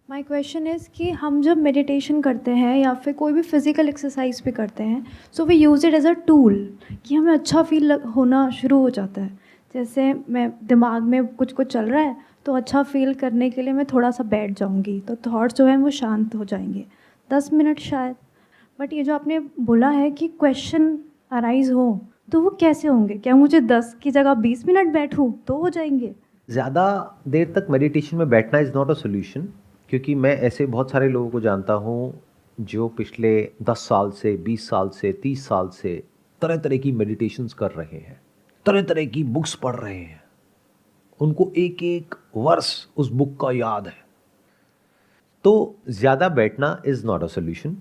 My question is कि हम जब मेडिटेशन करते हैं या फिर कोई भी फिज़िकल एक्सरसाइज भी करते हैं, so we use it as a tool कि हमें अच्छा फील होना शुरू हो जाता है। जैसे मैं दिमाग में कुछ कुछ चल रहा है, तो अच्छा फील करने के लिए मैं थोड़ा सा बैठ जाऊंगी, तो थॉट्स जो हैं वो शांत हो जाएंगे, 10 मिनट शायद। बट ये जो आपने बोला है कि क्वेश्चन अराइज हो, तो वो कैसे होंगे? क्या मुझे 10 की जगह 20 मिनट बैठूं तो हो जाएंगे? ज़्यादा देर तक मेडिटेशन में बैठना इज़ नॉट अ सॉल्यूशन, क्योंकि मैं ऐसे बहुत सारे लोगों को जानता हूँ जो पिछले 10 साल से, 20 साल से, 30 साल से तरह तरह की मेडिटेशंस कर रहे हैं, तरह तरह की बुक्स पढ़ रहे हैं, उनको एक एक वर्स उस बुक का याद है। तो ज़्यादा बैठना इज़ नॉट अ सॉल्यूशन।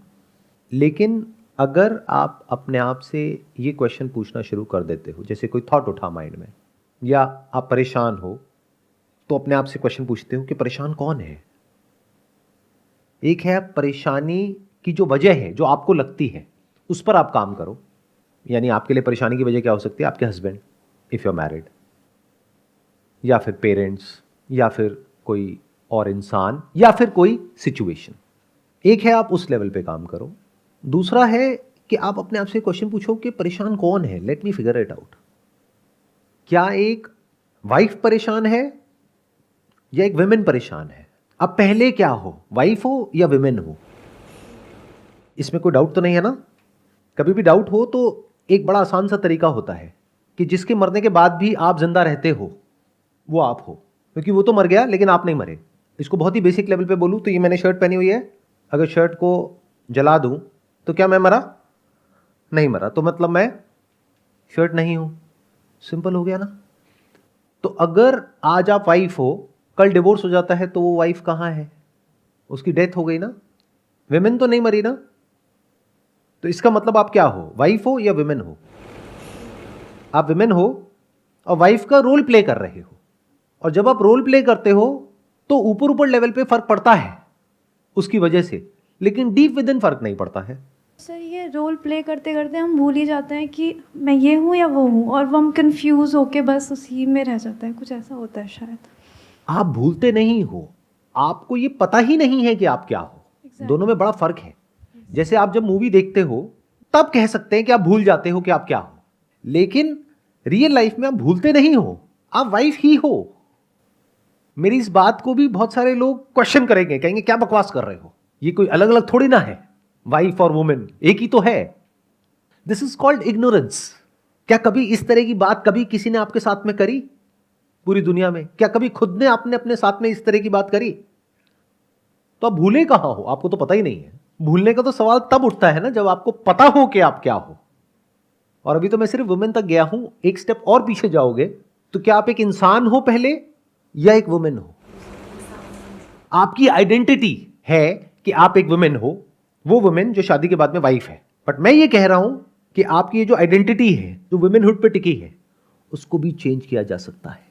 लेकिन अगर आप अपने आप से ये क्वेश्चन पूछना शुरू कर देते हो, जैसे कोई थॉट उठा माइंड में, या आप परेशान हो, तो अपने आप से क्वेश्चन पूछते हो कि परेशान कौन है। एक है परेशानी की जो वजह है, जो आपको लगती है, उस पर आप काम करो। यानी आपके लिए परेशानी की वजह क्या हो सकती है? आपके husband, if you are married, या फिर पेरेंट्स, या फिर कोई और इंसान, या फिर कोई सिचुएशन। एक है आप उस लेवल पे काम करो। दूसरा है कि आप अपने आप से क्वेश्चन पूछो कि परेशान कौन है, let me figure it out. क्या एक वाइफ परेशान है या एक विमेन परेशान है? अब पहले क्या हो, वाइफ हो या विमेन हो? इसमें कोई डाउट तो नहीं है ना? कभी भी डाउट हो तो एक बड़ा आसान सा तरीका होता है कि जिसके मरने के बाद भी आप जिंदा रहते हो, वो आप हो। क्योंकि वो तो मर गया लेकिन आप नहीं मरे। इसको बहुत ही बेसिक लेवल पे बोलूँ तो ये मैंने शर्ट पहनी हुई है, अगर शर्ट को जला दूं तो क्या मैं मरा? नहीं मरा, तो मतलब मैं शर्ट नहीं हूं। सिंपल हो गया ना? तो अगर आज आप वाइफ हो, कल डिवोर्स हो जाता है, तो वो वाइफ कहां है? उसकी डेथ हो गई ना? विमेन तो नहीं मरी ना? तो इसका मतलब आप क्या हो, वाइफ हो या विमेन हो? आप विमेन हो और वाइफ का रोल प्ले कर रहे हो। और जब आप रोल प्ले करते हो तो ऊपर ऊपर लेवल पे फर्क पड़ता है उसकी वजह से, लेकिन डीप विद इन फर्क नहीं पड़ता है। सर, ये रोल प्ले करते करते हम भूल ही जाते हैं कि मैं ये हूँ या वो हूँ, और वो हम कंफ्यूज होके बस उसी में रह जाता है। कुछ ऐसा होता है शायद। आप भूलते नहीं हो, आपको ये पता ही नहीं है कि आप क्या हो। दोनों में एग्जैक्टली। बड़ा फर्क है। जैसे आप जब मूवी देखते हो तब कह सकते हैं कि आप भूल जाते हो कि आप क्या हो, लेकिन रियल लाइफ में आप भूलते नहीं हो, आप वाइफ ही हो। मेरी इस बात को भी बहुत सारे लोग क्वेश्चन करेंगे, कहेंगे क्या बकवास कर रहे हो, ये कोई अलग अलग थोड़ी ना है, वाइफ और वुमेन एक ही तो है। This is called ignorance. क्या कभी इस तरह की बात कभी किसी ने आपके साथ में करी? पूरी दुनिया में क्या कभी खुद ने आपने अपने साथ में इस तरह की बात करी? तो आप भूले कहां हो, आपको तो पता ही नहीं है। भूलने का तो सवाल तब उठता है ना जब आपको पता हो कि आप क्या हो। और अभी तो मैं सिर्फ वुमेन तक गया हूं, एक स्टेप और पीछे जाओगे तो क्या आप एक इंसान हो पहले या एक वुमेन हो? आपकी आइडेंटिटी है कि आप एक वुमेन हो, वो वुमेन जो शादी के बाद में वाइफ है। बट मैं ये कह रहा हूं कि आपकी ये जो आइडेंटिटी है, जो वुमेनहुड पे टिकी है, उसको भी चेंज किया जा सकता है।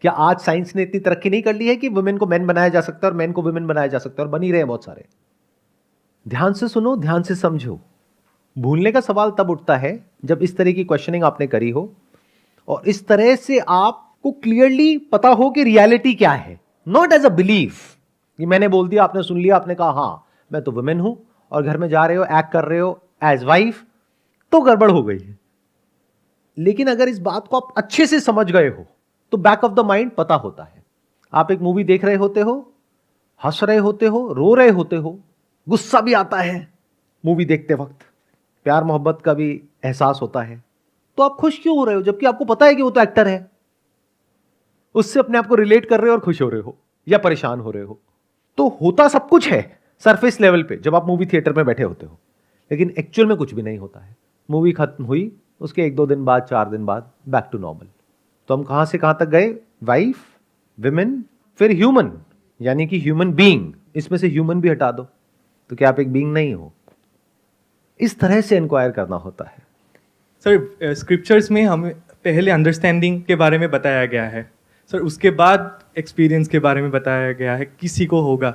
क्या आज साइंस ने इतनी तरक्की नहीं कर ली है कि वुमेन को मैन बनाया जा सकता है और मैन को वुमेन बनाया जा सकता है? और बन ही रहे हैं बहुत सारे। ध्यान से सुनो, ध्यान से समझो। भूलने का सवाल तब उठता है जब इस तरह की क्वेश्चनिंग आपने करी हो और इस तरह से आपको क्लियरली पता हो कि रियलिटी क्या है, नॉट एज अ बिलीफ कि मैंने बोल दिया, आपने सुन लिया, आपने कहा हाँ मैं तो वुमेन हूं, और घर में जा रहे हो, एक्ट कर रहे हो एज वाइफ, तो गड़बड़ हो गई है। लेकिन अगर इस बात को आप अच्छे से समझ गए हो तो बैक ऑफ द माइंड पता होता है। आप एक मूवी देख रहे होते हो, हंस रहे होते हो, रो रहे होते हो, गुस्सा भी आता है मूवी देखते वक्त, प्यार मोहब्बत का भी एहसास होता है, तो आप खुश क्यों हो रहे हो जबकि आपको पता है कि वो तो एक्टर है? उससे अपने आप को रिलेट कर रहे हो और खुश हो रहे हो या परेशान हो रहे हो। तो होता सब कुछ है सरफेस लेवल पे जब आप मूवी थिएटर में बैठे होते हो, लेकिन एक्चुअल में कुछ भी नहीं होता है। मूवी खत्म हुई, उसके 1-2 दिन बाद, 4 दिन बाद बैक टू नॉर्मल। तो हम कहां से कहां तक गए? वाइफ, विमेन, फिर ह्यूमन, यानी कि ह्यूमन बीइंग। इसमें से ह्यूमन भी हटा दो तो क्या आप एक बीइंग नहीं हो? इस तरह से इंक्वायर करना होता है। सर, स्क्रिप्चर्स में हमें पहले अंडरस्टैंडिंग के बारे में बताया गया है सर, उसके बाद एक्सपीरियंस के बारे में बताया गया है, किसी को होगा।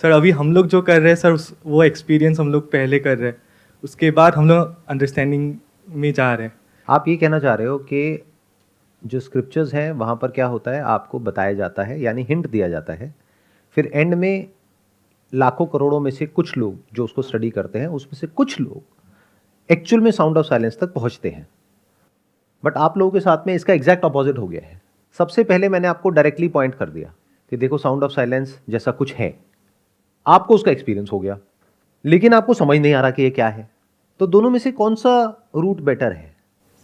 सर अभी हम लोग जो कर रहे हैं सर, वो एक्सपीरियंस हम लोग पहले कर रहे हैं, उसके बाद हम लोग अंडरस्टैंडिंग में जा रहे हैं। आप ये कहना चाह रहे हो कि जो स्क्रिप्चर्स हैं वहाँ पर क्या होता है, आपको बताया जाता है, यानी हिंट दिया जाता है, फिर एंड में लाखों करोड़ों में से कुछ लोग जो उसको स्टडी करते हैं, उसमें से कुछ लोग एक्चुअल में साउंड ऑफ साइलेंस तक पहुंचते हैं। बट आप लोगों के साथ में इसका एग्जैक्ट अपोजिट हो गया है। सबसे पहले मैंने आपको डायरेक्टली पॉइंट कर दिया कि देखो साउंड ऑफ साइलेंस जैसा कुछ है, आपको उसका एक्सपीरियंस हो गया, लेकिन आपको समझ नहीं आ रहा कि ये क्या है। तो दोनों में से कौन सा रूट बेटर है?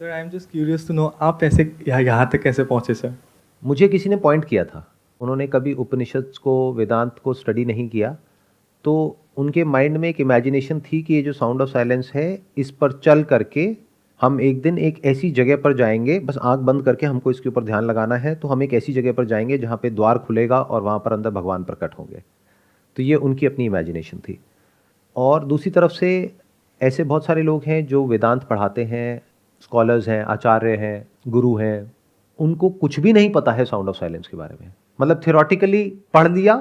Sir I am just curious to know, आप ऐसे यहाँ तक कैसे पहुँचे सर? मुझे किसी ने पॉइंट किया था, उन्होंने कभी उपनिषद को, वेदांत को स्टडी नहीं किया, तो उनके माइंड में एक इमेजिनेशन थी कि ये जो साउंड ऑफ साइलेंस है, इस पर चल करके हम एक दिन एक ऐसी जगह पर जाएंगे, बस आंख बंद करके हमको इसके ऊपर ध्यान लगाना है, तो हम एक ऐसी जगह पर जाएंगे जहाँ पे द्वार खुलेगा और वहाँ पर अंदर भगवान प्रकट होंगे। तो ये उनकी अपनी इमेजिनेशन थी। और दूसरी तरफ से ऐसे बहुत सारे लोग हैं जो वेदांत पढ़ाते हैं, स्कॉलर्स हैं, आचार्य हैं, गुरु हैं, उनको कुछ भी नहीं पता है साउंड ऑफ साइलेंस के बारे में। मतलब थियोरेटिकली पढ़ लिया,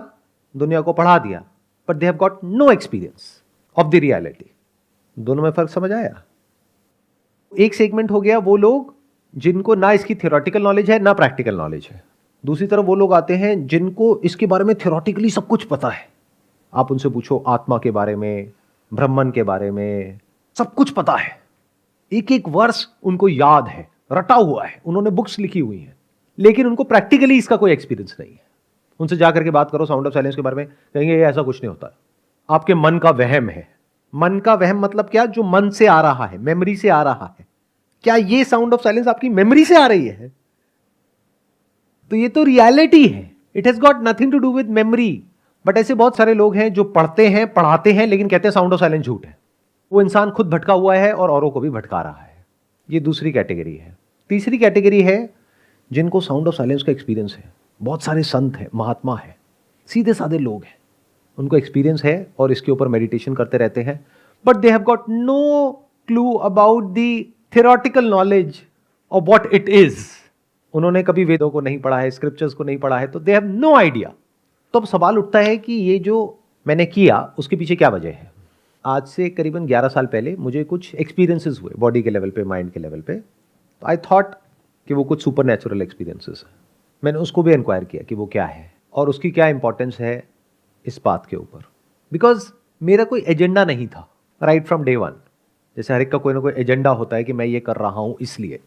दुनिया को पढ़ा दिया, but they have got no experience of the reality. दोनों में फर्क समझ आया? एक सेगमेंट हो गया वो लोग जिनको ना इसकी थियोरेटिकल नॉलेज है ना प्रैक्टिकल नॉलेज है। दूसरी तरफ वो लोग आते हैं जिनको इसके बारे में थियोरेटिकली सब कुछ पता है। आप उनसे पूछो आत्मा के बारे में, ब्रह्मन के बारे में, सब कुछ पता है, एक एक वर्ष उनको याद है, रटा हुआ है, उन्होंने बुक्स लिखी हुई हैं, लेकिन उनको प्रैक्टिकली इसका कोई एक्सपीरियंस नहीं है। उनसे जाकर के बात करो साउंड ऑफ साइलेंस के बारे में, कहेंगे ये ऐसा कुछ नहीं होता है, आपके मन का वहम है। मन का वहम मतलब क्या? जो मन से आ रहा है, मेमोरी से आ रहा है। क्या ये साउंड ऑफ साइलेंस आपकी मेमोरी से आ रही है? तो ये तो रियलिटी है, it has got nothing to do with memory. But ऐसे बहुत सारे लोग हैं जो पढ़ते हैं, पढ़ाते हैं, लेकिन कहते हैं साउंड ऑफ साइलेंस झूठ है। वो इंसान खुद भटका हुआ है और औरों को भी भटका रहा है। ये दूसरी कैटेगरी है। तीसरी कैटेगरी है जिनको साउंड ऑफ साइलेंस का एक्सपीरियंस है। बहुत सारे संत हैं, महात्मा है, सीधे साधे लोग हैं, उनको एक्सपीरियंस है और इसके ऊपर मेडिटेशन करते रहते हैं, but they have got no clue about the theoretical knowledge of what it is. उन्होंने कभी वेदों को नहीं पढ़ा है, स्क्रिप्चर्स को नहीं पढ़ा है, तो दे हैव नो आइडिया। तो अब सवाल उठता है कि ये जो मैंने किया उसके पीछे क्या वजह है? आज से करीबन 11 साल पहले मुझे कुछ एक्सपीरियंसेस हुए बॉडी के लेवल पे, माइंड के लेवल पे। तो आई थॉट कि वो कुछ सुपर नेचुरल एक्सपीरियंसेस है। मैंने उसको भी इंक्वायर किया कि वो क्या है और उसकी क्या इंपॉर्टेंस है इस बात के ऊपर। बिकॉज मेरा कोई एजेंडा नहीं था राइट फ्रॉम डे वन। जैसे हर एक का कोई ना कोई एजेंडा होता है कि मैं ये कर रहा हूँ इसलिए,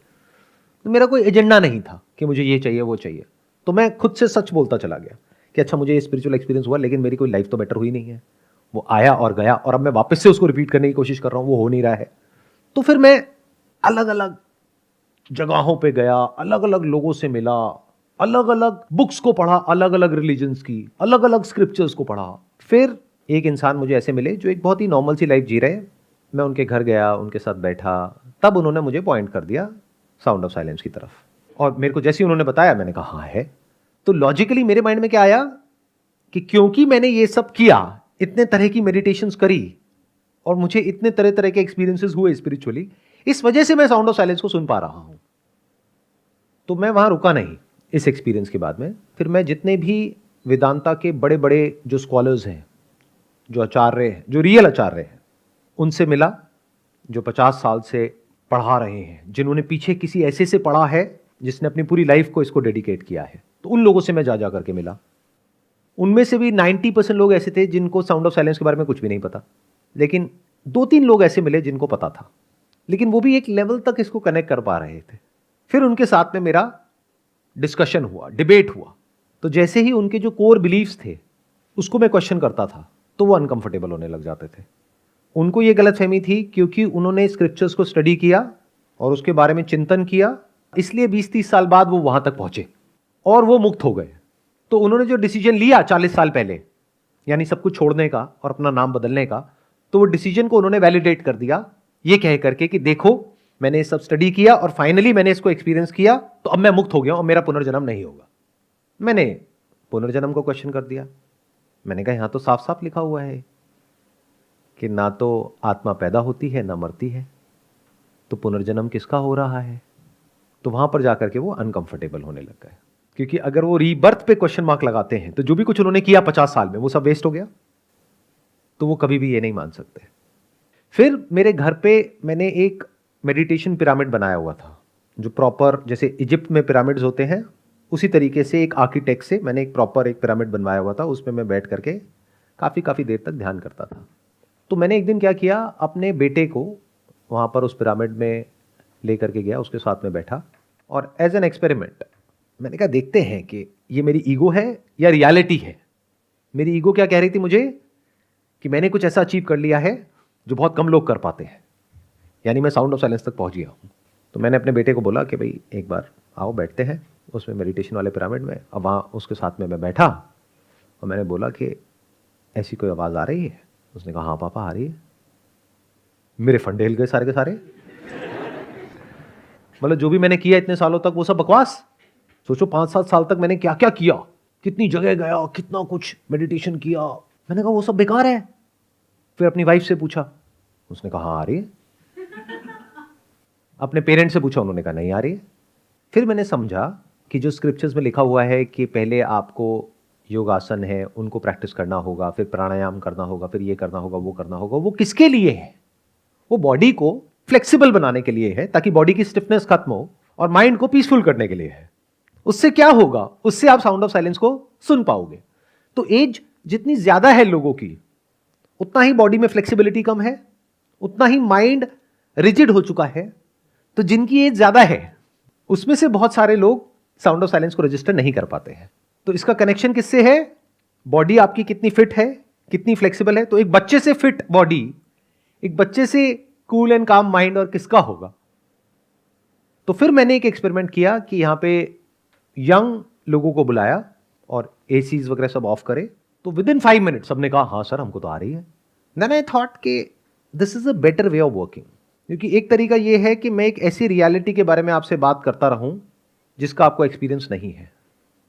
तो मेरा कोई एजेंडा नहीं था कि मुझे ये चाहिए वो चाहिए। तो मैं खुद से सच बोलता चला गया कि अच्छा मुझे ये स्पिरिचुअल एक्सपीरियंस हुआ, लेकिन मेरी कोई लाइफ तो बेटर हुई नहीं है। वो आया और गया और अब मैं वापस से उसको रिपीट करने की कोशिश कर रहा हूँ, वो हो नहीं रहा है। तो फिर मैं अलग अलग जगहों पे गया, अलग अलग लोगों से मिला, अलग अलग बुक्स को पढ़ा, अलग अलग रिलीजन्स की, अलग अलग स्क्रिप्चर्स को पढ़ा। फिर एक इंसान मुझे ऐसे मिले जो एक बहुत ही नॉर्मल सी लाइफ जी रहे। मैं उनके घर गया, उनके साथ बैठा, तब उन्होंने मुझे पॉइंट कर दिया साउंड ऑफ साइलेंस की तरफ। और मेरे को जैसे ही उन्होंने बताया, मैंने कहा हाँ है। तो लॉजिकली मेरे माइंड में क्या आया कि क्योंकि मैंने ये सब किया, इतने तरह की मेडिटेशंस करी और मुझे इतने तरह तरह के एक्सपीरियंसेस हुए स्पिरिचुअली, इस वजह से मैं साउंड ऑफ साइलेंस को सुन पा रहा हूं। तो मैं वहां रुका नहीं। इस एक्सपीरियंस के बाद में फिर मैं जितने भी वेदांता के बड़े बड़े जो स्कॉलर्स हैं, जो आचार्य हैं, जो रियल आचार्य हैं, उनसे मिला, जो 50 साल से पढ़ा रहे हैं, जिन्होंने पीछे किसी ऐसे से पढ़ा है जिसने अपनी पूरी लाइफ को इसको डेडिकेट किया है। तो उन लोगों से मैं जा करके मिला। उनमें से भी 90% लोग ऐसे थे जिनको साउंड ऑफ साइलेंस के बारे में कुछ भी नहीं पता, लेकिन 2-3 लोग ऐसे मिले जिनको पता था, लेकिन वो भी एक लेवल तक इसको कनेक्ट कर पा रहे थे। फिर उनके साथ में मेरा डिस्कशन हुआ, डिबेट हुआ। तो जैसे ही उनके जो कोर बिलीव्स थे उसको मैं क्वेश्चन करता था, तो वो अनकंफर्टेबल होने लग जाते थे। उनको ये गलतफहमी थी क्योंकि उन्होंने स्क्रिप्चर्स को स्टडी किया और उसके बारे में चिंतन किया, इसलिए 20-30 साल बाद वो वहां तक पहुंचे और वो मुक्त हो गए। तो उन्होंने जो डिसीजन लिया 40 साल पहले, यानी सब कुछ छोड़ने का और अपना नाम बदलने का, तो वो डिसीजन को उन्होंने वैलिडेट कर दिया ये कह करके कि देखो मैंने ये सब स्टडी किया और फाइनली मैंने इसको एक्सपीरियंस किया, तो अब मैं मुक्त हो गया और मेरा पुनर्जन्म नहीं होगा। मैंने पुनर्जन्म को क्वेश्चन कर दिया। मैंने कहा यहां तो साफ साफ लिखा हुआ है कि ना तो आत्मा पैदा होती है ना मरती है, तो पुनर्जन्म किसका हो रहा है? तो वहां पर जाकर के वो अनकंफर्टेबल होने लग गए, क्योंकि अगर वो रीबर्थ पे क्वेश्चन मार्क लगाते हैं तो जो भी कुछ उन्होंने किया 50 साल में वो सब वेस्ट हो गया। तो वो कभी भी ये नहीं मान सकते। फिर मेरे घर पे मैंने एक मेडिटेशन पिरामिड बनाया हुआ था, जो प्रॉपर जैसे इजिप्ट में पिरामिड्स होते हैं उसी तरीके से एक आर्किटेक्ट से मैंने एक प्रॉपर एक पिरामिड बनवाया हुआ था। उसमें मैं बैठ करके काफ़ी देर तक ध्यान करता था। तो मैंने एक दिन क्या किया, अपने बेटे को वहाँ पर उस पिरामिड में ले करके गया, उसके साथ में बैठा और एज एन एक्सपेरिमेंट मैंने कहा देखते हैं कि ये मेरी ईगो है या रियलिटी है। मेरी ईगो क्या कह रही थी मुझे कि मैंने कुछ ऐसा अचीव कर लिया है जो बहुत कम लोग कर पाते हैं, यानी मैं साउंड ऑफ साइलेंस तक पहुंच गया हूँ। तो मैंने अपने बेटे को बोला कि भाई एक बार आओ बैठते हैं उसमें मेडिटेशन वाले पिरामिड में। अब वहाँ उसके साथ में मैं बैठा और मैंने बोला कि ऐसी कोई आवाज़ आ रही है? उसने कहा हाँ पापा आ रही है। मेरे फंडे हिल गए सारे के सारे। मतलब जो भी मैंने किया इतने सालों तक वो सब बकवास। सोचो 5-7 साल तक मैंने क्या क्या किया, कितनी जगह गया, कितना कुछ मेडिटेशन किया। मैंने कहा वो सब बेकार है। फिर अपनी वाइफ से पूछा, उसने कहा हाँ आ रही है। अपने पेरेंट्स से पूछा, उन्होंने कहा नहीं आ रही है। फिर मैंने समझा कि जो स्क्रिप्चर्स में लिखा हुआ है कि पहले आपको योगासन है उनको प्रैक्टिस करना होगा, फिर प्राणायाम करना होगा, फिर ये करना होगा, वो करना होगा, वो किसके लिए है? वो बॉडी को फ्लेक्सिबल बनाने के लिए है, ताकि बॉडी की स्टिफनेस खत्म हो, और माइंड को पीसफुल करने के लिए है। उससे क्या होगा? उससे आप साउंड ऑफ साइलेंस को सुन पाओगे। तो एज जितनी ज्यादा है लोगों की, उतना ही बॉडी में फ्लेक्सिबिलिटी कम है, उतना ही माइंड रिजिड हो चुका है। तो जिनकी एज ज्यादा है उसमें से बहुत सारे लोग साउंड ऑफ साइलेंस को रजिस्टर नहीं कर पाते हैं। तो इसका कनेक्शन किससे है? बॉडी आपकी कितनी फिट है, कितनी फ्लेक्सिबल है। तो एक बच्चे से फिट बॉडी, एक बच्चे से कूल एंड काम माइंड, और किसका होगा? तो फिर मैंने एक एक्सपेरिमेंट किया कि यहां पे यंग लोगों को बुलाया और एसीज वगैरह सब ऑफ करे। तो विद इन 5 मिनट सबने कहा हाँ सर हमको तो आ रही है। देन आई थॉट कि this is a better way of working, क्योंकि एक तरीका यह है कि मैं एक ऐसी रियलिटी के बारे में आपसे बात करता रहूं जिसका आपको एक्सपीरियंस नहीं है।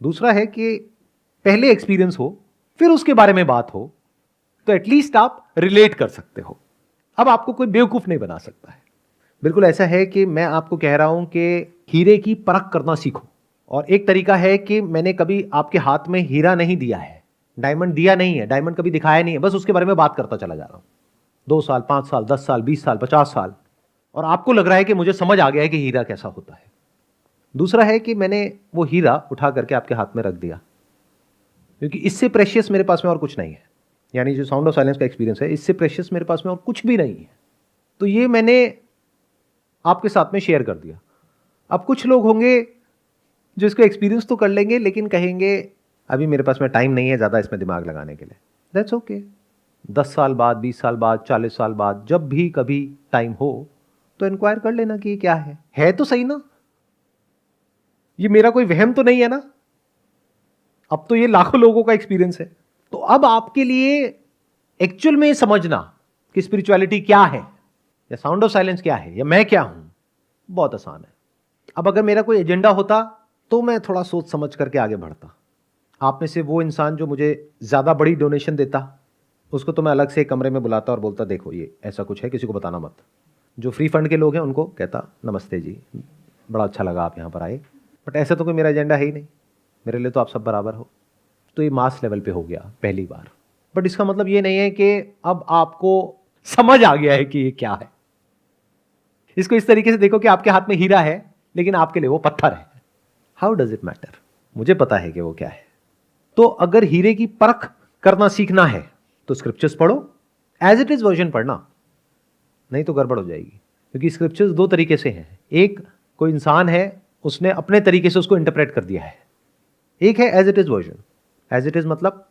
दूसरा है कि पहले एक्सपीरियंस हो फिर उसके बारे में बात हो, तो एटलीस्ट आप रिलेट कर सकते हो। अब आपको कोई बेवकूफ नहीं बना सकता है। बिल्कुल ऐसा है कि मैं आपको कह रहा हूं कि हीरे की परख करना सीखो। और एक तरीका है कि मैंने कभी आपके हाथ में हीरा नहीं दिया है, डायमंड दिया नहीं है, डायमंड कभी दिखाया नहीं है, बस उसके बारे में बात करता चला जा रहा हूं 2 साल, 5 साल, 10 साल, 20 साल, 50 साल, और आपको लग रहा है कि मुझे समझ आ गया है कि हीरा कैसा होता है। दूसरा है कि मैंने वो हीरा उठा करके आपके हाथ में रख दिया, क्योंकि इससे प्रेशियस मेरे पास में और कुछ नहीं है। यानी जो साउंड ऑफ साइलेंस का एक्सपीरियंस है, इससे प्रेशियस मेरे पास में और कुछ भी नहीं है। तो ये मैंने आपके साथ में शेयर कर दिया। अब कुछ लोग होंगे जो इसको एक्सपीरियंस तो कर लेंगे, लेकिन कहेंगे अभी मेरे पास में टाइम नहीं है ज़्यादा इसमें दिमाग लगाने के लिए। That's okay. 10 साल बाद, 20 साल बाद, 40 साल बाद, जब भी कभी टाइम हो तो इंक्वायर कर लेना कि ये क्या है तो सही ना। ये मेरा कोई वहम तो नहीं है ना। अब तो ये लाखों लोगों का एक्सपीरियंस है। तो अब आपके लिए एक्चुअल में समझना कि स्पिरिचुअलिटी क्या है, या साउंड ऑफ साइलेंस क्या है, या मैं क्या हूं, बहुत आसान है। अब अगर मेरा कोई एजेंडा होता तो मैं थोड़ा सोच समझ करके आगे बढ़ता। आप में से वो इंसान जो मुझे ज़्यादा बड़ी डोनेशन देता, उसको तो मैं अलग से एक कमरे में बुलाता और बोलता देखो ये ऐसा कुछ है, किसी को बताना मत। जो फ्री फंड के लोग हैं उनको कहता नमस्ते जी, बड़ा अच्छा लगा आप यहाँ पर आए, बट ऐसा तो कोई मेरा एजेंडा है ही नहीं, मेरे लिए तो आप सब बराबर हो। तो ये मास लेवल पे हो गया पहली बार। बट इसका मतलब ये नहीं है कि अब आपको समझ आ गया है कि ये क्या है। इसको इस तरीके से देखो कि आपके हाथ में हीरा है, लेकिन आपके लिए वो पत्थर है। How does it matter? मुझे पता है कि वो क्या है। तो अगर हीरे की परख करना सीखना है तो स्क्रिप्चर्स पढ़ो, एज इट इज वर्जन पढ़ना, नहीं तो गड़बड़ हो जाएगी। क्योंकि स्क्रिप्चर्स 2 तरीके से हैं। एक, कोई इंसान है उसने अपने तरीके से उसको इंटरप्रेट कर दिया है। एक है as it is version. As it is मतलब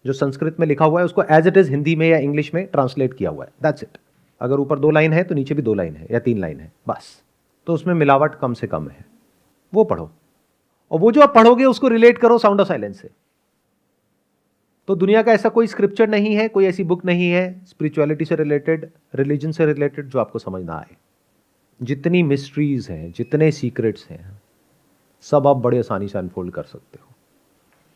जो संस्कृत में लिखा हुआ है उसको एज इट इज हिंदी में या इंग्लिश में ट्रांसलेट किया हुआ है, दैट्स इट। अगर ऊपर 2 लाइन है तो नीचे भी 2 लाइन है या 3 लाइन है, बस। तो उसमें मिलावट कम से कम है, वो पढ़ो। और वो जो आप पढ़ोगे उसको रिलेट करो साउंड ऑफ साइलेंस से। तो दुनिया का ऐसा कोई स्क्रिप्चर नहीं है, कोई ऐसी बुक नहीं है स्पिरिचुअलिटी से रिलेटेड, रिलीजन से रिलेटेड, जो आपको समझ ना आए। जितनी मिस्ट्रीज हैं, जितने सीक्रेट्स हैं, सब आप बड़े आसानी से अनफोल्ड कर सकते हो।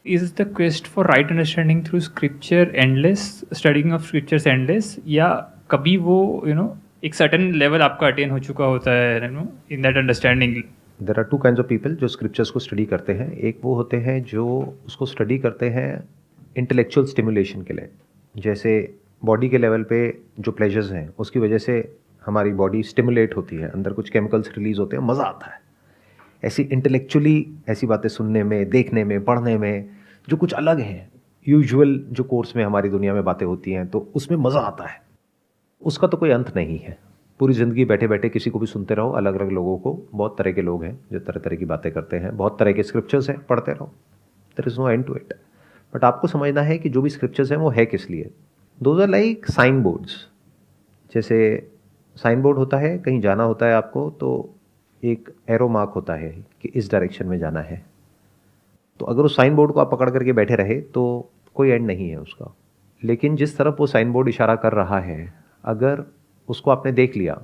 Is the quest for right understanding through scripture endless, studying of scriptures endless, या कभी वो एक certain level आपका attain हो चुका होता है in that understanding? There are 2 kinds of people जो स्क्रिप्चर्स को स्टडी करते हैं। एक वो होते हैं जो उसको स्टडी करते हैं इंटेलेक्चुअल स्टिमुलेशन के लिए, जैसे बॉडी के लेवल पे जो प्लेजर्स हैं उसकी वजह से हमारी बॉडी स्टिमुलेट होती है, अंदर कुछ केमिकल्स रिलीज होते हैं, मज़ा आता है। ऐसी इंटेलेक्चुअली ऐसी बातें सुनने में, देखने में, पढ़ने में जो कुछ अलग है, यूजुअल जो कोर्स में हमारी दुनिया में बातें होती हैं तो उसमें मज़ा आता है, उसका तो कोई अंत नहीं है। पूरी ज़िंदगी बैठे बैठे किसी को भी सुनते रहो, अलग अलग लोगों को, बहुत तरह के लोग हैं जो तरह तरह की बातें करते हैं, बहुत तरह के स्क्रिप्चर्स हैं, पढ़ते रहो, there is no end to it. But आपको समझना है कि जो भी स्क्रिप्चर्स हैं वो है किस लिए। Those are like sign boards. जैसे साइन बोर्ड होता है, कहीं जाना होता है आपको तो एक एरो मार्क होता है कि इस डायरेक्शन में जाना है। तो अगर उस साइन बोर्ड को आप पकड़ करके बैठे रहे तो कोई एंड नहीं है उसका। लेकिन जिस तरफ वो साइन बोर्ड इशारा कर रहा है, अगर उसको आपने देख लिया,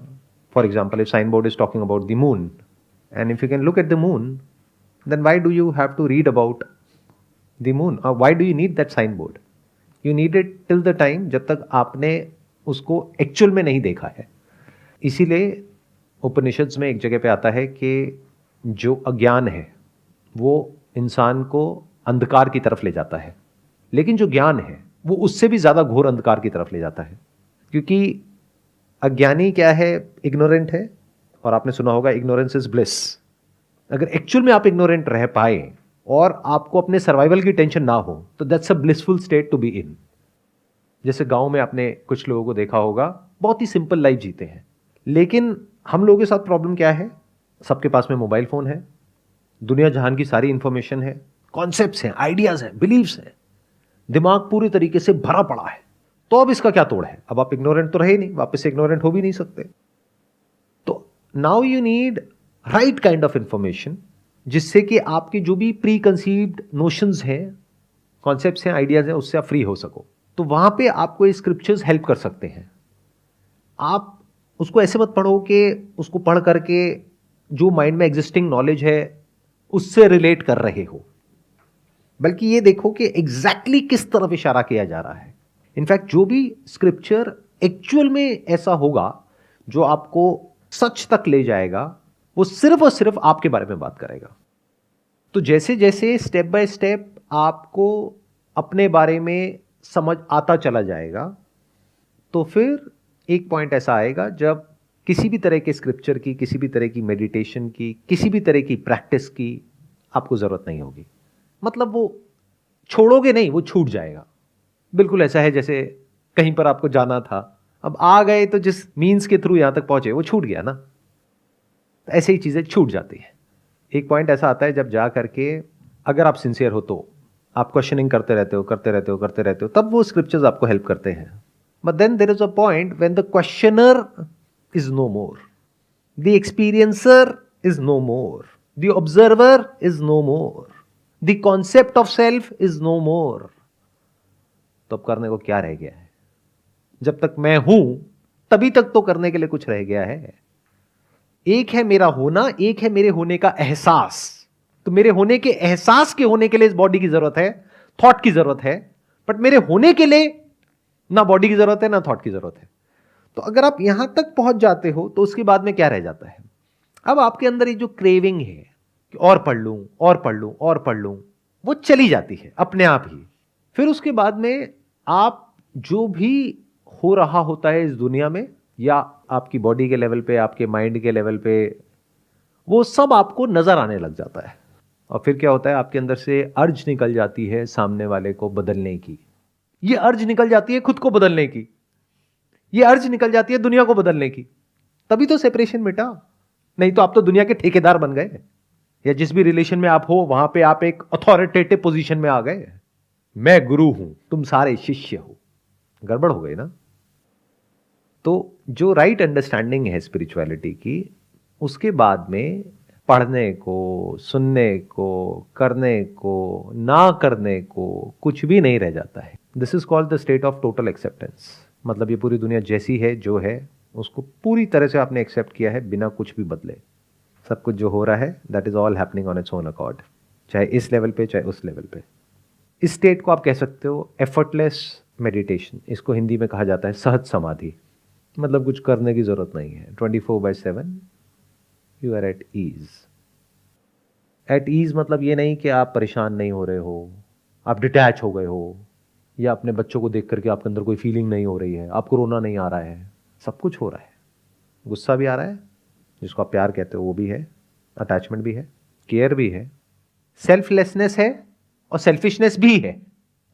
for example if sign board is talking about the moon and if you can look at the moon, then why do you have to read about the moon, और why do you need that sign board? You need it till the time जब तक आपने उसको actual में नहीं देखा है। इसीलिए उपनिषद्स में एक जगह पे आता है कि जो अज्ञान है वो इंसान को अंधकार की तरफ ले जाता है, लेकिन जो ज्ञान है वो उससे भी ज़्यादा घोर अंधकार की तरफ ले जाता है। क्योंकि अज्ञानी क्या है? इग्नोरेंट है, और आपने सुना होगा इग्नोरेंस इज ब्लिस। अगर एक्चुअल में आप इग्नोरेंट रह पाए और आपको अपने सर्वाइवल की टेंशन ना हो तो that's a blissful state to be in. जैसे गांव में आपने कुछ लोगों को देखा होगा, बहुत ही सिंपल लाइफ जीते हैं, लेकिन हम लोगों के साथ प्रॉब्लम क्या है? सबके पास में मोबाइल फोन है, दुनिया जहान की सारी इंफॉर्मेशन है, कॉन्सेप्ट्स हैं, आइडियाज हैं, बिलीव्स हैं, दिमाग पूरी तरीके से भरा पड़ा है। तो अब इसका क्या तोड़ है? अब आप इग्नोरेंट तो रहे नहीं, वापस से इग्नोरेंट हो भी नहीं सकते। तो now you need right kind of information, जिससे कि आपके जो भी प्री कंसीव्ड नोशंस हैं, कॉन्सेप्ट्स हैं, आइडियाज हैं, उससे आप फ्री हो सको। तो वहां पे आपको ये स्क्रिप्चर्स हेल्प कर सकते हैं। आप उसको ऐसे मत पढ़ो कि उसको पढ़ करके जो माइंड में एग्जिस्टिंग नॉलेज है उससे रिलेट कर रहे हो, बल्कि ये देखो कि एग्जैक्टली किस तरफ इशारा किया जा रहा है। इनफैक्ट जो भी स्क्रिप्चर एक्चुअल में ऐसा होगा जो आपको सच तक ले जाएगा, वो सिर्फ और सिर्फ आपके बारे में बात करेगा। तो जैसे जैसे स्टेप बाय स्टेप आपको अपने बारे में समझ आता चला जाएगा, तो फिर एक पॉइंट ऐसा आएगा जब किसी भी तरह के स्क्रिप्चर की, किसी भी तरह की मेडिटेशन की, किसी भी तरह की प्रैक्टिस की आपको ज़रूरत नहीं होगी। मतलब वो छोड़ोगे नहीं, वो छूट जाएगा। बिल्कुल ऐसा है जैसे कहीं पर आपको जाना था, अब आ गए तो जिस मीन्स के थ्रू यहाँ तक पहुँचे वो छूट गया ना। तो ऐसे ही चीज़ें छूट जाती हैं। एक पॉइंट ऐसा आता है जब जा करके अगर आप सिंसियर हो तो आप क्वेश्चनिंग करते रहते हो, तब वो स्क्रिप्चर्स आपको हेल्प करते हैं। But then there is a point when the questioner is no more, the experiencer is no more, the observer is no more, the concept of self is no more। तो अब करने को क्या रह गया है? जब तक मैं हूं तभी तक तो करने के लिए कुछ रह गया है। एक है मेरा होना, एक है मेरे होने का एहसास। तो मेरे होने के एहसास के होने के लिए इस बॉडी की जरूरत है, थॉट की जरूरत है, बट मेरे होने के लिए ना बॉडी की जरूरत है ना थॉट की जरूरत है। तो अगर आप यहां तक पहुंच जाते हो तो उसके बाद में क्या रह जाता है? अब आपके अंदर ये जो क्रेविंग है कि और पढ़ लूं और पढ़ लूं और पढ़ लूं, वो चली जाती है अपने आप ही। फिर उसके बाद में आप जो भी हो रहा होता है इस दुनिया में, या आपकी बॉडी के लेवल पे, आपके माइंड के लेवल पे, वो सब आपको नजर आने लग जाता है। और फिर क्या होता है? आपके अंदर से अर्ज निकल जाती है सामने वाले को बदलने की, ये अर्ज निकल जाती है खुद को बदलने की, ये अर्ज निकल जाती है दुनिया को बदलने की। तभी तो सेपरेशन मिटा, नहीं तो आप तो दुनिया के ठेकेदार बन गए। या जिस भी रिलेशन में आप हो वहां पे आप एक अथॉरिटेटिव पोजीशन में आ गए, मैं गुरु हूं, तुम सारे शिष्य हो। गड़बड़ हो गई ना। तो जो राइट अंडरस्टैंडिंग है स्पिरिचुअलिटी की, उसके बाद में पढ़ने को, सुनने को, करने को, ना करने को कुछ भी नहीं रह जाता है। This is called the state of total acceptance. मतलब ये पूरी दुनिया जैसी है, जो है, उसको पूरी तरह से आपने एक्सेप्ट किया है बिना कुछ भी बदले। सब कुछ जो हो रहा है that is all happening on its own accord, चाहे इस लेवल पे चाहे उस लेवल पे। इस स्टेट को आप कह सकते हो एफर्टलेस मेडिटेशन। इसको हिंदी में कहा जाता है सहज समाधि। मतलब कुछ करने की जरूरत नहीं है, 24/7 you are at ease. At ease मतलब ये नहीं कि आप परेशान नहीं हो रहे हो, आप डिटैच हो गए हो, या अपने बच्चों को देख करके आपके अंदर कोई फीलिंग नहीं हो रही है, आपको रोना नहीं आ रहा है। सब कुछ हो रहा है, गुस्सा भी आ रहा है, जिसको आप प्यार कहते हो वो भी है, अटैचमेंट भी है, केयर भी है, सेल्फलेसनेस है और सेल्फिशनेस भी है।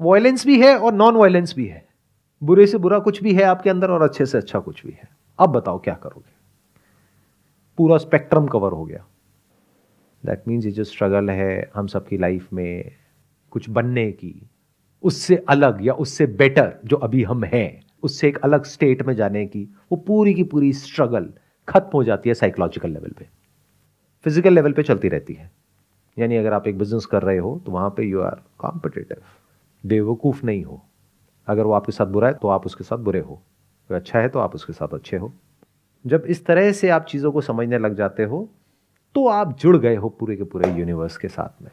वॉयलेंस भी है और नॉन वॉयलेंस भी है, बुरे से बुरा कुछ भी है आपके अंदर और अच्छे से अच्छा कुछ भी है। अब बताओ क्या करोगे? पूरा स्पेक्ट्रम कवर हो गया। दैट मीन्स ये जो स्ट्रगल है हम सबकी लाइफ में कुछ बनने की, उससे अलग या उससे बेटर जो अभी हम हैं, उससे एक अलग स्टेट में जाने की, वो पूरी की पूरी स्ट्रगल खत्म हो जाती है साइकोलॉजिकल लेवल पे। फिजिकल लेवल पे चलती रहती है। यानी अगर आप एक बिजनेस कर रहे हो तो वहां पे यू आर कॉम्पिटिटिव, बेवकूफ नहीं हो। अगर वो आपके साथ बुरा है तो आप उसके साथ बुरे हो, वो अच्छा है तो आप उसके साथ अच्छे हो। जब इस तरह से आप चीज़ों को समझने लग जाते हो तो आप जुड़ गए हो पूरे के पूरे यूनिवर्स के साथ में।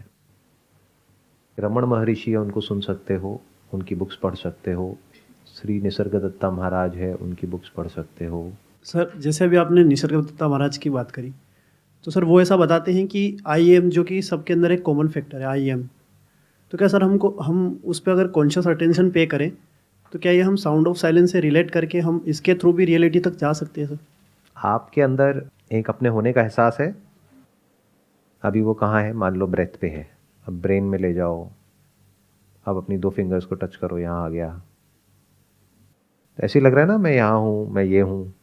रमण महर्षि है, उनको सुन सकते हो, उनकी बुक्स पढ़ सकते हो। श्री निसर्गदत्ता महाराज है, उनकी बुक्स पढ़ सकते हो। सर जैसे अभी आपने निसर्गदत्ता महाराज की बात करी, तो सर वो ऐसा बताते हैं कि आई एम जो कि सबके अंदर एक कॉमन फैक्टर है, आई एम, तो क्या सर हम उस पर अगर कॉन्शियस अटेंशन पे करें तो क्या ये हम साउंड ऑफ साइलेंस से रिलेट करके हम इसके थ्रू भी रियलिटी तक जा सकते हैं सर? आपके अंदर एक अपने होने का एहसास है। अभी वो कहाँ है? मान लो ब्रेथ पे है। अब ब्रेन में ले जाओ, अब अपनी 2 फिंगर्स को टच करो, यहाँ आ गया। ऐसे ही लग रहा है ना, मैं यहाँ हूँ, मैं ये हूँ।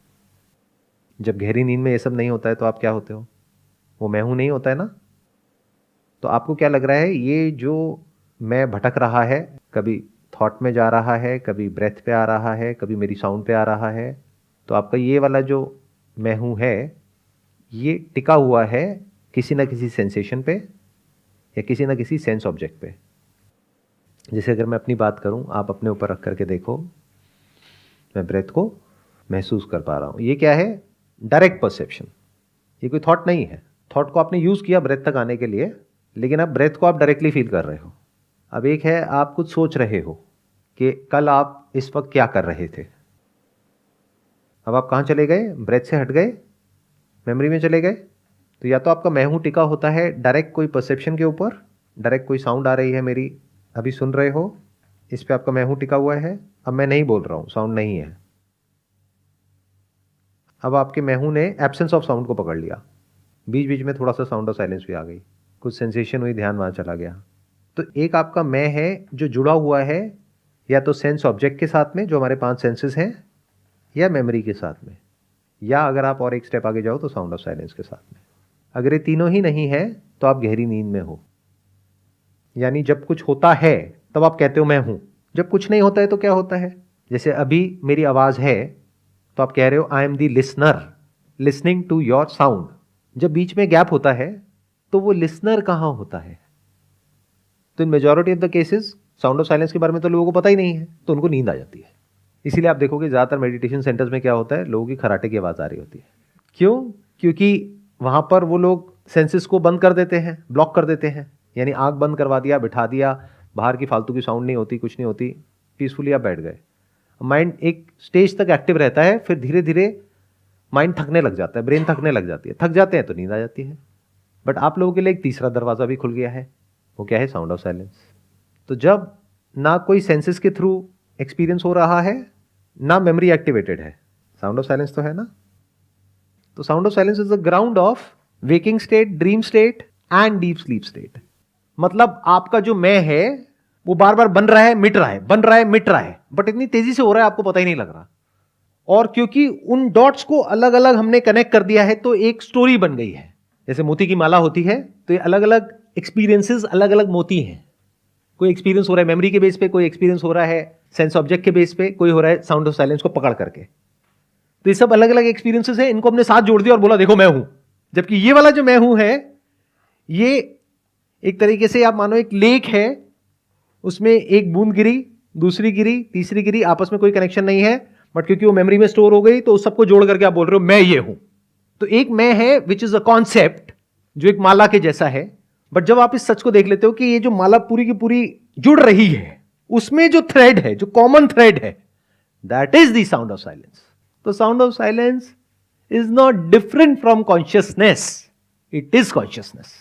जब गहरी नींद में ये सब नहीं होता है तो आप क्या होते हो? वो मैं हूँ नहीं होता है ना। तो आपको क्या लग रहा है? ये जो मैं भटक रहा है, कभी थॉट में जा रहा है, कभी ब्रेथ पे आ रहा है, कभी मेरी साउंड पे आ रहा है, तो आपका ये वाला जो मैं हूँ है, ये टिका हुआ है किसी ना किसी सेंसेशन पे या किसी ना किसी सेंस ऑब्जेक्ट पे। जैसे अगर मैं अपनी बात करूँ, आप अपने ऊपर रख करके देखो, मैं ब्रेथ को महसूस कर पा रहा हूँ। ये क्या है? Direct perception. ये कोई थॉट नहीं है। थॉट को आपने यूज़ किया ब्रेथ तक आने के लिए, लेकिन अब ब्रेथ को आप डायरेक्टली फील कर रहे हो। अब एक है आप कुछ सोच रहे हो कि कल आप इस वक्त क्या कर रहे थे। अब आप कहाँ चले गए? ब्रेथ से हट गए, मेमोरी में चले गए। तो या तो आपका मैं हूँ टिका होता है डायरेक्ट कोई परसेप्शन के ऊपर, डायरेक्ट कोई साउंड आ रही है मेरी, अभी सुन रहे हो, इस पे आपका मैं हूँ टिका हुआ है। अब मैं नहीं बोल रहा हूँ, साउंड नहीं है। अब आपके मैं हूँ ने एब्सेंस ऑफ साउंड को पकड़ लिया, बीच बीच में थोड़ा सा साउंड ऑफ साइलेंस भी आ गई, कुछ सेंसेशन हुई, ध्यान वहाँ चला गया। तो एक आपका मैं है जो जुड़ा हुआ है या तो सेंस ऑब्जेक्ट के साथ में जो हमारे 5 सेंसेस हैं, या मेमोरी के साथ में, या अगर आप और एक स्टेप आगे जाओ तो साउंड ऑफ साइलेंस के साथ में। अगर ये तीनों ही नहीं है तो आप गहरी नींद में हो। यानी जब कुछ होता है तब आप कहते हो मैं हूं, जब कुछ नहीं होता है तो क्या होता है? जैसे अभी मेरी आवाज है तो आप कह रहे हो I am the listener listening to your sound. जब बीच में गैप होता है तो वो लिसनर कहां होता है? तो इन majority of the cases sound of silence के बारे में तो लोगों को पता ही नहीं है, तो उनको नींद आ जाती है। इसीलिए आप देखोगे ज़्यादातर मेडिटेशन सेंटर्स में क्या होता है, लोगों की खराटे की आवाज़ आ रही होती है। क्यों? क्योंकि वहाँ पर वो लोग सेंसेस को बंद कर देते हैं, ब्लॉक कर देते हैं। यानी आंख बंद करवा दिया, बिठा दिया, बाहर की फालतू की साउंड नहीं होती, कुछ नहीं होती, पीसफुली आप बैठ गए। माइंड एक स्टेज तक एक्टिव रहता है, फिर धीरे धीरे माइंड थकने लग जाता है, ब्रेन थकने लग जाती है, थक जाते हैं तो नींद आ जाती है। बट आप लोगों के लिए एक तीसरा दरवाज़ा भी खुल गया है, वो क्या है? Sound of silence. तो जब ना कोई सेंसेस के थ्रू एक्सपीरियंस हो रहा है, ना मेमोरी एक्टिवेटेड है, साउंड ऑफ साइलेंस तो है ना। तो sound of silence is the ground of waking state, dream state and deep sleep state. मतलब आपका जो मैं है वो बार बार बन रहा है, मिट रहा है, बन रहा है, मिट रहा है, बट इतनी तेजी से हो रहा है आपको पता ही नहीं लग रहा। और क्योंकि उन डॉट्स को अलग अलग हमने कनेक्ट कर दिया है तो एक स्टोरी बन गई है। जैसे मोती की माला होती है तो ये अलग अलग एक्सपीरियंसेस, अलग अलग मोती हैं। कोई एक्सपीरियंस हो रहा है मेमोरी के बेस पे, कोई एक्सपीरियंस हो रहा है सेंस ऑब्जेक्ट के बेस पे, कोई हो रहा है साउंड ऑफ साइलेंस को पकड़ करके। तो ये सब अलग अलग एक्सपीरियंसेस हैं, इनको हमने साथ जोड़ दिया और बोला देखो मैं हूं। जबकि ये वाला जो मैं हूं है, ये एक तरीके से आप मानो एक लेक है, उसमें एक बूंद गिरी, दूसरी गिरी, तीसरी गिरी, आपस में कोई कनेक्शन नहीं है, बट क्योंकि वो मेमोरी में स्टोर हो गई तो उस सबको जोड़ करके आप बोल रहे हो मैं ये हूं। तो एक मैं है विच इज अ कॉन्सेप्ट जो एक माला के जैसा है। बट जब आप इस सच को देख लेते हो कि ये जो माला पूरी की पूरी जुड़ रही है, उसमें जो थ्रेड है, जो कॉमन थ्रेड है, that is the sound of silence. तो sound of silence is not different from consciousness, it is consciousness.